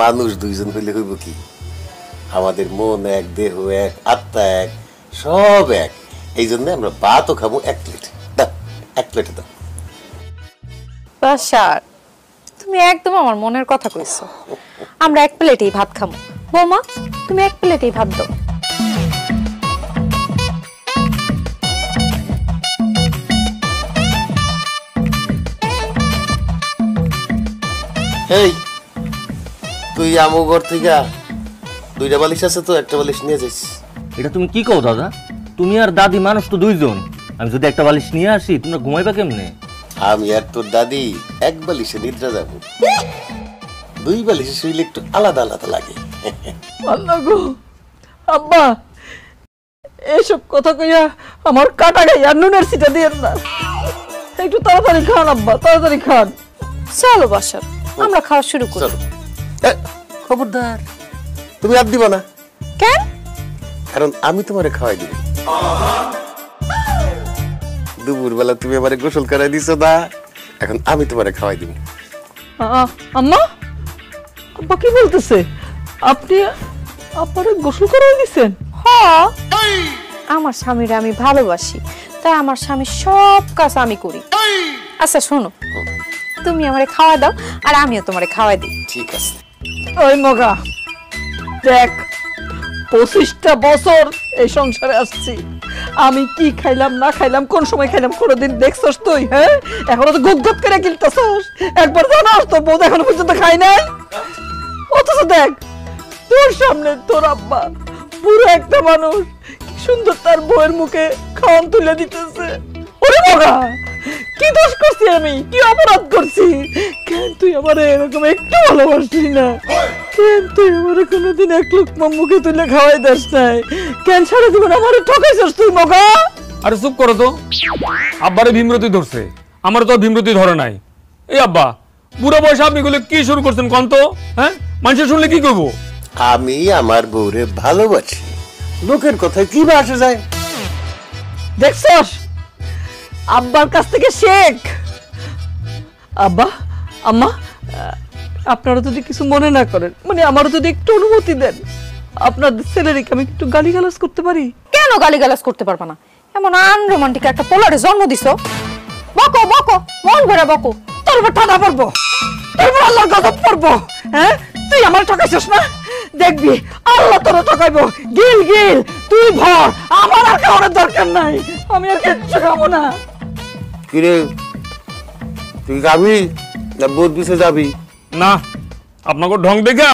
মানুষ দুইজন হইলে হইব কি, আমাদের মন এক, দেহ এক, আত্মা এক, সব এক। এই জন্য আমরা ভাতও খাবো 1 প্লেট। দাও 1 প্লেটে দাও। বাসার তুমি একদম আমার মনের কথা কইছো। আমরা 1 প্লেটেই ভাত খাবো। বৌমা তুমি 1 প্লেটেই ভাত দাও। এই তুই আমো ঘর থেকে 2টা বালিশ আছে তো, একটা বালিশ নিয়ে যাইস। এটা তুমি কি কও দাদা? তুমি আর দাদি মানুষ তো দুইজন, আমি যদি একটা বালিশ নিয়ে আসি তোমরা ঘুমাইবা কেমনে? আমি আর তোর দাদি 1 বালিশে নিদ্রা যাবো, 2 বালিশে শুইলে একটু আলাদা আলাদা লাগে। আল্লাহ গো, আব্বা এসব কথা কইয়া আমার কাটা গায়ে আর নুনের সিটা দিয়েন না। একটু তাড়াতাড়ি খান আব্বা, তাড়াতাড়ি খান। চলো বাসার আমরা খাওয়া শুরু করি। চলো। খবরদার তুমি আর দিবা না। কেন? কারণ আমি তোমারে খাওয়াই দিব। দুপুরবেলা তুমি আমারে গোসল করাই দিছো না, এখন আমি তোমারে খাওয়াই দিব। আম্মা, আব্বা কি বলতেছে? আপনি আপনারে গোসল করাই দিছেন? হ্যাঁ, আমার স্বামীরে আমি ভালোবাসি, তাই আমার স্বামী সব কাজ আমি করি। আচ্ছা শোনো, তুমি আমারে খাওয়া দাও আর আমিও তোমারে খাওয়াই দিই। ঠিক আছে। ওই মগা দেখ, 25টা বছর এই সংসারে আসছি, আমি কি খাইলাম না খাইলাম, কোন সময় খাইলাম কোনোদিন দেখছস তুই? হ্যাঁ, এখনো তো গুপ গুপ করে গিলতেছস। একবার জানাস তো বউ এখনো পর্যন্ত খাই নাই, অথচ দেখ তোর সামনে তোর আব্বা পুরো একটা মানুষ কি সুন্দর তার বউয়ের মুখে খাওয়ান তুলে দিতেছে। ওরে মগা, কি দোষ করছি আমি, কি অপরাধ করছি? কেন তুই আমার এরকম একটু ভালোবাসলি না? কেন তুই আমার কোনোদিন 1 লোকমা মুখে তুলে খাওয়াই দাস নাই? কেন সারা জীবন আমার ঠকাইছিস তুই মগা? আরে চুপ করো তো, আব্বারে ভীমরতি ধরছে, আমার তো ভীমরতি ধরে নাই। এই আব্বা বুড়ো বয়সে আপনি গুলো কি শুরু করছেন কোন তো? হ্যাঁ, মানুষ শুনলে কি করবো? আমি আমার বউরে ভালোবাসি, লোকের কথায় কি বা আসে যায়? দেখছস, আব্বার কাছ থেকে শেখ। আব্বা, আম্মা, আপনারা যদি কিছু মনে না করেন, মানে আমারও যদি একটু অনুমতি দেন, আপনাদের ছেলেকে আমি একটু গালিগালাজ করতে পারি? কেন গালিগালাজ করতে পারবা না? এমন আনরোমান্টিক একটা পোলারে জন্ম দিছো। বকো বকো, মন ভরে বকো। তোর উপর ঠাডা পড়বো, তোর উপর আল্লাহর গজব পড়বো। হ্যাঁ, তুই আমার ঠকাইছিস না, দেখবি আল্লাহ তোর ঠকাইবো। গিল গিল, তুই ভর, আমার আর খাওয়ানোর দরকার নাই, আমি আর কিচ্ছু খাবো না। কিরে তুই খাবি না বউর পিছে যাবি? না, আপনাকে ঢং দেখে